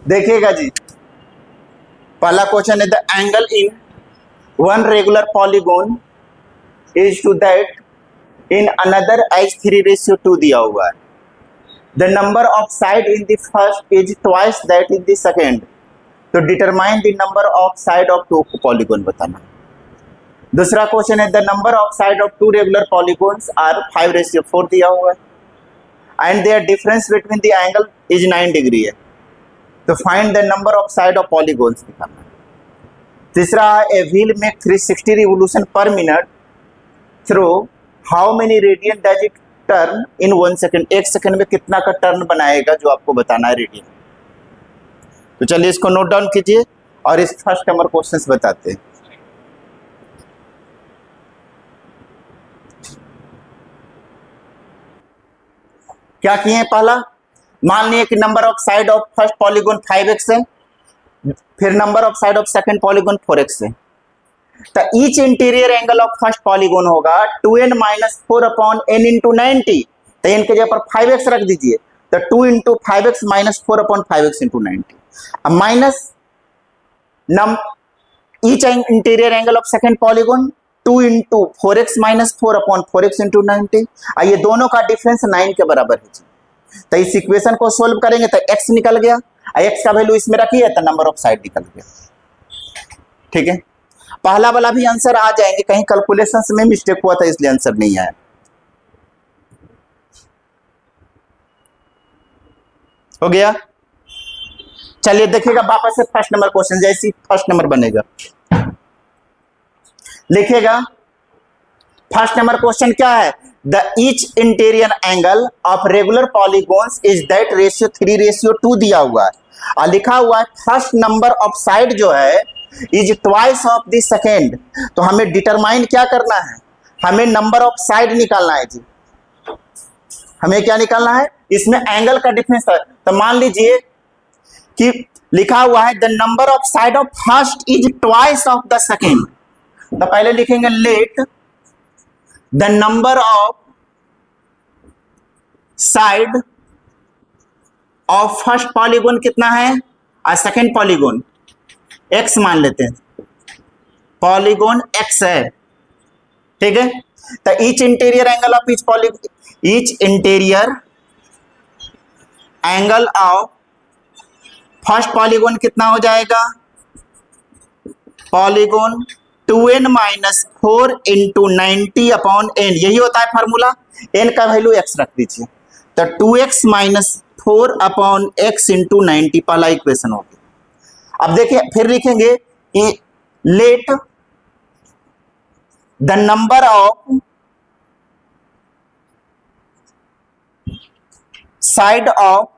देखिएगा जी, पहला क्वेश्चन है the angle in one regular polygon is to that in another as 3:2 दिया हुआ है। The number of side in the first is twice that in the second, तो determine the number of side of two polygon बताना। दूसरा question है the number of side of two regular polygons are 5:4 दिया हुआ है and their difference between the angle is 9 degree है, तो find the number of side of polygons निकालना। तीसरा a wheel make 360 revolution per minute through how many radian does it turn in 1 second, 1 second में कितना का turn बनाएगा जो आपको बताना है रेडियन। तो चलिए इसको नोट डाउन कीजिए और इस फर्स्ट नंबर क्वेश्चंस बताते हैं। क्या किए हैं, पहला मान लिए कि number of side of first polygon 5x है, फिर number of side of second polygon 4x है, तो each interior angle of first polygon होगा 2n - 4 अपॉन n इंटू 90, तो n के जगह पर 5x रख दीजिए, तो 2 into 5x minus 4 upon 5x into 90, अब minus each interior angle of second polygon 2 into 4x minus 4 upon 4x into 90, ये दोनों का डिफरेंस 9 के बराबर है। तो इस इक्वेशन को सोल्व करेंगे तो x निकल गया, x का वैल्यू इसमें रखिए तो नंबर ऑफ साइड निकल गया। ठीक है, पहला वाला भी आंसर आ जाएंगे, कहीं कैलकुलेशंस में मिस्टेक हुआ था इसलिए आंसर नहीं आया। हो गया, चलिए देखिएगा वापस से फर्स्ट नंबर क्वेश्चन, जैसी फर्स्ट नंबर बनेगा लिखिएगा। फर्स्ट नंबर क्वेश्चन क्या है, the each interior angle of regular polygons is that ratio 3:2 दिया हुआ है और लिखा हुआ है फर्स्ट नंबर ऑफ साइड जो है is twice of the second, तो हमें डिटरमाइन क्या करना है, हमें नंबर ऑफ साइड निकालना है जी। हमें क्या निकालना है, इसमें एंगल का डिफरेंस है, तो मान लीजिए कि लिखा हुआ है the number of side of first is twice of the second, तो पहले लिखेंगे let the number of side of first polygon कितना है और सेकेंड पॉलीगोन x मान लेते हैं, पॉलीगोन x है। ठीक है, तो each interior angle of each interior angle of first polygon कितना हो जाएगा, polygon 2n - 4 into 90 upon n, यही होता है फॉर्मूला, n का वैल्यू x रख दीजिए, तो 2x - 4 अपॉन x इंटू 90 पहला इक्वेशन हो गया। अब देखिए फिर लिखेंगे let the number of side of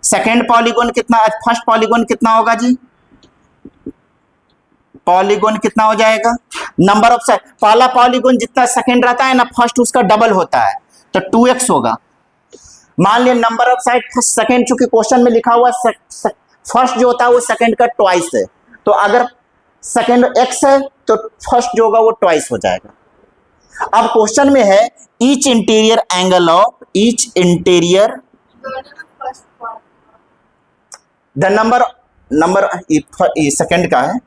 second polygon कितना, फर्स्ट पॉलीगोन कितना होगा जी, पॉलीगोन कितना हो जाएगा, नंबर ऑफ साइड, पहला पॉलीगोन जितना सेकंड रहता है ना फर्स्ट उसका डबल होता है, तो 2x होगा। मान लिया नंबर ऑफ साइड सेकंड, चूंकि क्वेश्चन में लिखा हुआ फर्स्ट जो होता है वो सेकंड का ट्वाइस है, तो अगर सेकंड x है तो फर्स्ट जो होगा वो ट्वाइस हो जाएगा। अब क्वेश्चन में है each interior angle of each interior the number second का है,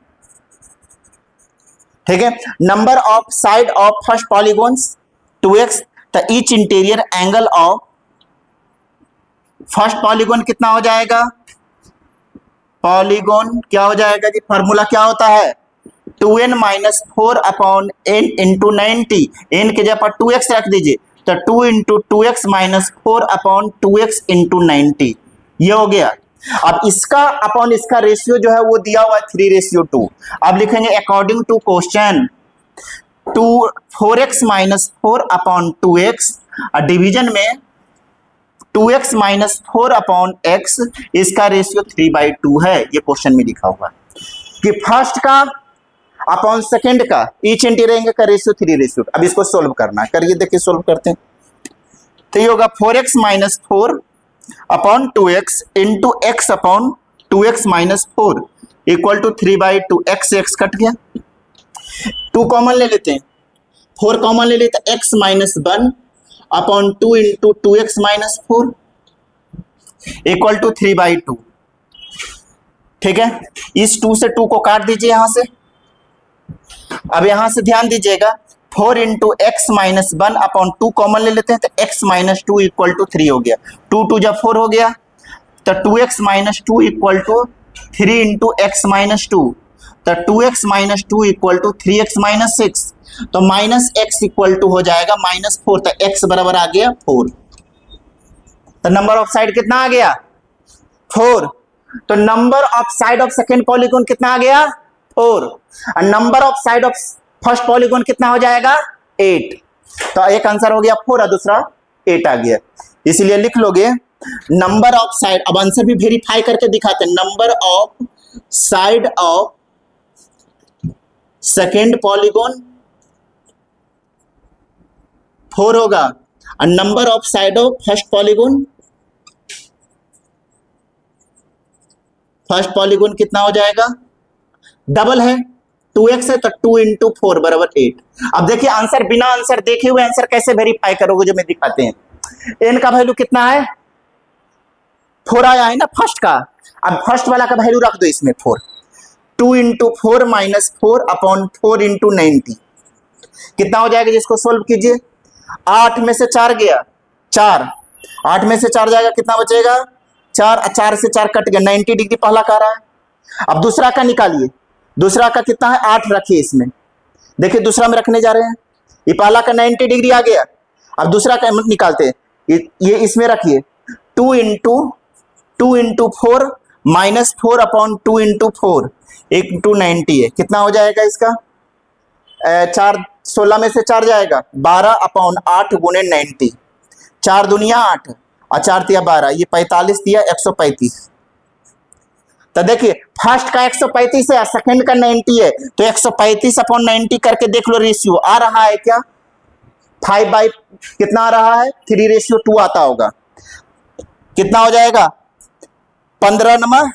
ठीक है, number of side of first polygons 2x, तो each interior angle of first polygon कितना हो जाएगा, पॉलीगोन क्या हो जाएगा जी, फॉर्मूला क्या होता है 2n - 4 upon n into 90, n के जगह पर 2x रख दीजिए, तो 2 into 2x minus 4 upon 2x into 90, ये हो गया। अब इसका अपॉन इसका रेशियो जो है वो दिया हुआ है 3:2। अब लिखेंगे according to question 4x - 4 upon 2x, division में 2x - 4 अपॉन x, इसका रेशियो 3/2 है, ये क्वेश्चन में लिखा हुआ है कि फर्स्ट का अपॉन सेकेंड का ईच इंटीरियर का रेशियो 3:2। अब इसको सोल्व करना है, करिए देखिए सोल्व करते हैं, तो ये होगा 4x - 4 upon 2x into x upon 2x minus 4 equal to 3/2, x से x कट गया, 2 कॉमन ले लेते हैं, 4 कॉमन ले लेते हैं, x - 1 upon 2 into 2x minus 4 equal to 3/2। ठीक है, इस 2 से 2 को काट दीजिए यहां से। अब यहां से ध्यान दीजिएगा, 4 into x minus 1 upon 2 common ले लेते हैं तो x माइनस 2 इक्वल टू 3 हो गया। 2 2 जब 4 हो गया तो 2x minus 2 equal to 3 into x minus 2, तो 2x minus 2 equal to 3x minus 6, तो माइनस x इक्वल टू हो जाएगा माइनस 4, तो x बराबर आ गया 4। तो नंबर ऑफ साइड कितना आ गया 4। तो number of side of second polygon कितना आ गया 4, और number of side of first polygon कितना हो जाएगा 8। तो एक आंसर हो गया 4 और दूसरा 8 आ गया। इसलिए लिख लोगे नंबर ऑफ साइड, अब आंसर भी वेरीफाई करके दिखाते हैं, number of side of second polygon 4 होगा और number of side of first polygon कितना हो जाएगा, डबल है 2x है तो 2 इंटू 4 बराबर 8। अब देखिए आंसर, बिना आंसर देखे हुए आंसर कैसे वेरीफाई करोगे, जो मैं दिखाते हैं। n का वैल्यू कितना है 4 आया है ना फर्स्ट का, अब फर्स्ट वाला का वैल्यू रख दो इसमें 4, 2 इंटू 4 माइनस 4 अपॉन 4 इंटू 90 कितना हो जाएगा, जिसको सोल्व कीजिए। 8 में से 4 गया 4, 8 में से 4 जाएगा कितना बचेगा 4, 4 से 4 कट गया, 90 डिग्री पहला का रहा है। अब दूसरा का निकालिए, दूसरा का कितना है 8 रखिए इसमें, देखिए दूसरा में रखने जा रहे हैं, ये पहला का 90 डिग्री आ गया। अब दूसरा का निकालते हैं, ये इसमें रखिए 2 into 4 minus 4 upon 2 into 4 into 90 है, कितना हो जाएगा इसका 4, 16 में से 4 जाएगा 12 अपॉन 8 गुने 90, 4 दुनिया 8 और 4 तिया 12, ये 45 दिया 135। तो देखिए फर्स्ट का 135 है, सेकंड का 90 है, तो 135 अपॉन 90 करके देख लो रेशियो आ रहा है क्या 5 बाई कितना आ रहा है 3:2 आता होगा, कितना हो जाएगा 15 नंबर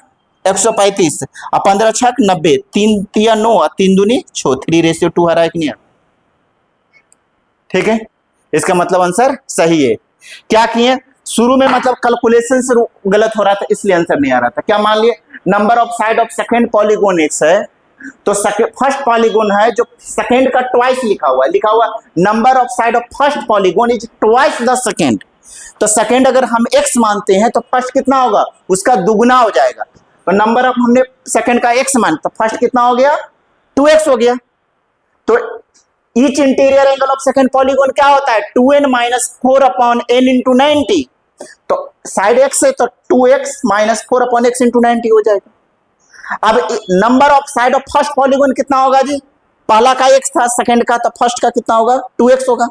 135 और 15 छक 90, 3 तिया 9 और 3 दूनी 6, 3:2 आ रहा है कि नहीं। ठीक है, इसका मतलब आंसर सही है। क्या किए शुरू में, मतलब कैलकुलेशन से गलत हो रहा था इसलिए आंसर नहीं आ रहा था। क्या मान लिए number of side of second polygon x है, तो फर्स्ट पॉलीगॉन है जो सेकेंड का ट्वाइस लिखा हुआ number of side of first polygon is twice the second. तो सेकेंड अगर हम x मानते हैं तो फर्स्ट कितना होगा उसका दुगुना हो जाएगा। तो नंबर ऑफ हमने सेकेंड का x मान, तो फर्स्ट कितना हो गया 2x हो गया। तो each interior angle of second polygon क्या होता है 2n minus 4 upon n into 90। तो साइड x है तो 2x minus 4 upon x into 90 हो जाएगा। अब number of side of first polygon कितना होगा जी, पहला का x था सेकंड का, तो फर्स्ट का कितना होगा 2x होगा।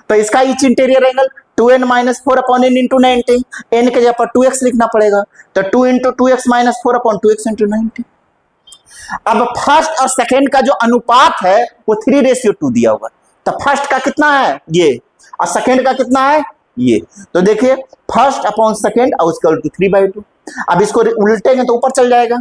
तो इसका each interior angle 2n minus 4 upon n into 90, n के जगह पर 2x लिखना पड़ेगा, तो 2 into 2x minus 4 upon 2x into 90। अब फर्स्ट और सेकंड का जो अनुपात है वो 3:2 दिया होगा, तो फर्स्ट का कितना है ये और सेकंड का कितना है ये। तो देखिए फर्स्ट अपॉन सेकंड और उसका उल्टी 3/2। अब इसको उल्टेंगे तो ऊपर चल जाएगा।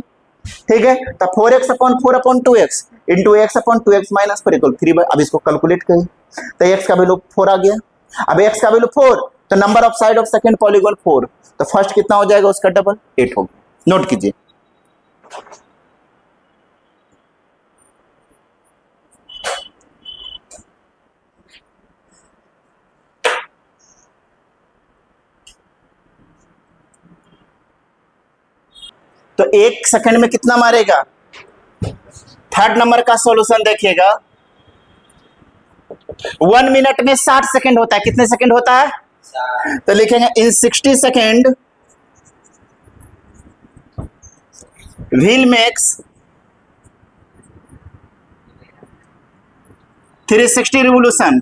ठीक है, तो 4x upon 4 upon 2x into x upon 2x minus 4 equal 3। अब इसको कैलकुलेट करें तो x का वैल्यू 4 आ गया। अब x का वैल्यू 4, तो number of side of second polygon 4, तो फर्स्ट कितना हो जाएगा उसका डबल 8 होगा। नोट कीजिए। तो 1 सेकंड में कितना मारेगा, थर्ड नंबर का सॉल्यूशन देखिएगा 1 मिनट में 60 सेकंड होता है। कितने सेकंड होता है, तो लिखेंगे इन 60 सेकंड व्हील मेक्स 360 रिवोल्यूशन।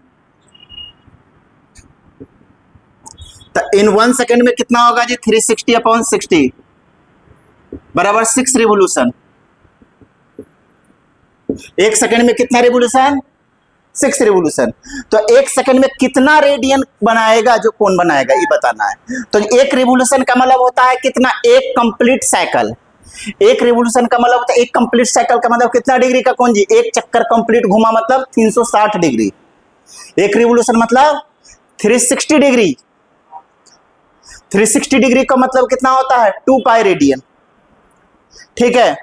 तो इन 1 सेकंड में कितना होगा जी 360 अपॉन 60 बराबर 6 रिवोल्यूशन। 1 सेकंड में कितना रिवोल्यूशन 6 रिवोल्यूशन। तो 1 सेकंड में कितना रेडियन बनाएगा जो कोण बनाएगा ये बताना है। तो 1 रिवोल्यूशन का मतलब होता है कितना, एक कंप्लीट साइकिल। 1 रिवोल्यूशन का मतलब होता है, एक कंप्लीट साइकिल का मतलब कितना डिग्री का कोण जी, एक चक्कर कंप्लीट घुमा मतलब 360 डिग्री। 1 रिवोल्यूशन मतलब 360 डिग्री। 360 डिग्री का मतलब कितना होता है 2 पाई रेडियन। ठीक है,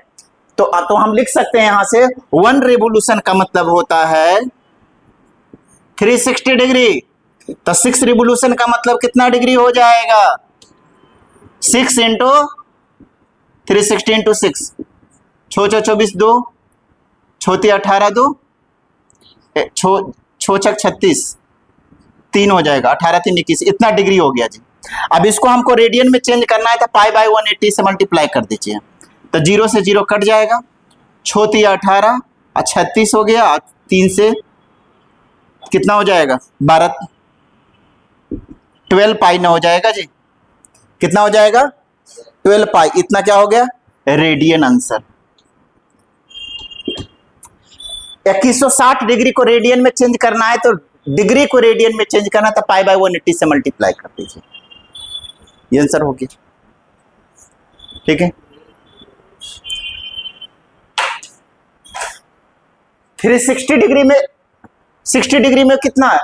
तो हम लिख सकते हैं यहां से 1 रिवोल्यूशन का मतलब होता है 360 डिग्री। तो 6 रिवोल्यूशन का मतलब कितना डिग्री हो जाएगा? 6 इंटू 360 इंटू 6, 24 2, 18 2, 36 3 हो जाएगा, 18 3 21, इतना डिग्री हो गया जी। अब इसको हमको रेडियन में चेंज करना है तो पाई बाय 180 से मल्टीप्लाई कर दीजिए, तो 0 से 0 कट जाएगा, 18 और 36 हो गया, 3 से कितना हो जाएगा? 12 12 पाई ना हो जाएगा जी। कितना हो जाएगा? 12 पाई। इतना क्या हो गया? Radian answer. 2160 डिग्री को रेडियन में चेंज करना है तो डिग्री को रेडियन में चेंज करना तो पाई बाय 180 से मल्टीप्लाई कर दीजिए, ये आंसर हो गया। ठीक है, 360 डिग्री में 60 डिग्री में कितना है?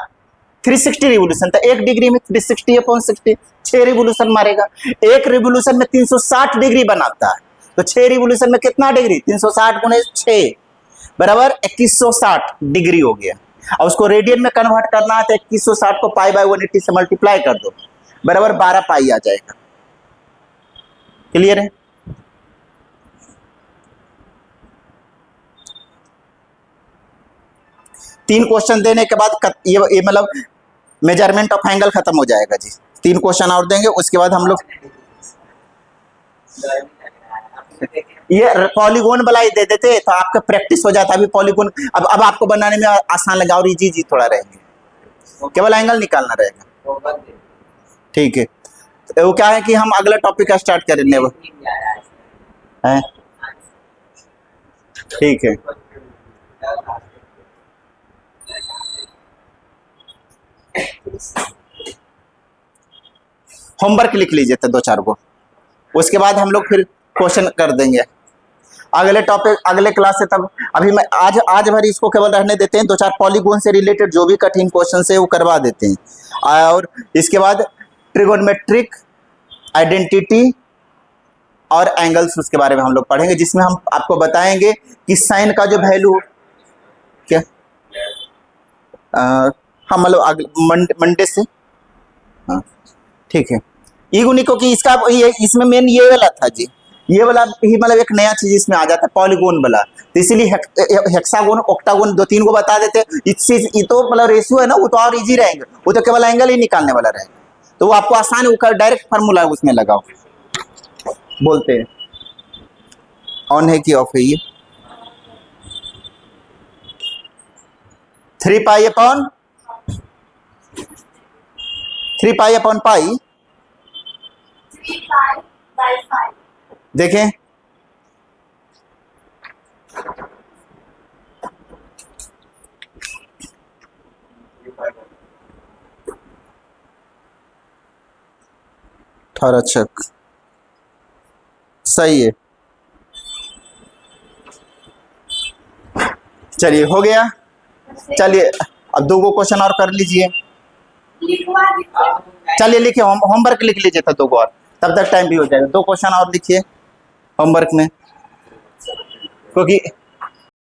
360 रिवोल्यूशन, तो 1 डिग्री में 360 अपॉन 60 6 रिवोल्यूशन मारेगा। एक रिवोल्यूशन में 360 डिग्री बनाता है, तो 6 रिवोल्यूशन में कितना डिग्री? 360 गुणे 6 बराबर 2160 डिग्री हो गया। और उसको रेडियन में कन्वर्ट करना है तो 2160 को पाई बाय 180 से मल्टीप्लाई कर दो, बराबर 12 पाई आ जाएगा। क्लियर है? तीन क्वेश्चन देने के बाद ये मतलब मेजरमेंट ऑफ एंगल खत्म हो जाएगा जी। 3 क्वेश्चन और देंगे, उसके बाद हम लोग ये पॉलीगोन वाला ही दे देते तो आपका प्रैक्टिस हो जाता। अभी पॉलीगोन अब आपको बनाने में आसान लगा और इजी थोड़ा रहेंगे, केवल एंगल निकालना रहेगा। ठीक है, तो वो क्या है कि हम अगला टॉपिक स्टार्ट करेंगे वो है। ठीक है, होमवर्क लिख लीजिए तो 2-4 को, उसके बाद हम लोग फिर क्वेश्चन कर देंगे अगले टॉपिक अगले क्लास से। तब अभी मैं आज भर इसको केवल रहने देते हैं, 2-4 पॉलीगोन से रिलेटेड जो भी कठिन क्वेश्चन है वो करवा देते हैं। और इसके बाद ट्रिगोनोमेट्रिक आइडेंटिटी और एंगल्स उसके बारे में हम लोग पढ़ेंगे, जिसमें हम आपको बताएंगे कि साइन का जो वैल्यू क्या हम मतलब मंडे से। हाँ ठीक है, ईगोनिको की इसका इसमें मेन ये वाला था जी, ये वाला ही मतलब एक नया चीज इसमें आ जाता है पॉलीगोन वाला, तो इसीलिए हेक्सागोन ऑक्टागोन 2-3 को बता देते। इससे ये तो मतलब रेशियो है ना, वो तो और इजी रहेंगे, वो तो केवल एंगल ही निकालने वाला रहेगा, तो वो आपको आसान है, वो डायरेक्ट फार्मूला उसमें लगाओ। बोलते हैं ऑन है कि ऑफ है ये? 3 पाई अपॉन पाई देखें, अठारह छक सही है। चलिए हो गया, चलिए अब 2 क्वेश्चन और कर लीजिए। चलिए लिखिए, होमवर्क लिख लीजिए था 2 और, तब तक टाइम भी हो जाएगा। 2 क्वेश्चन और लिखिए होमवर्क में, क्योंकि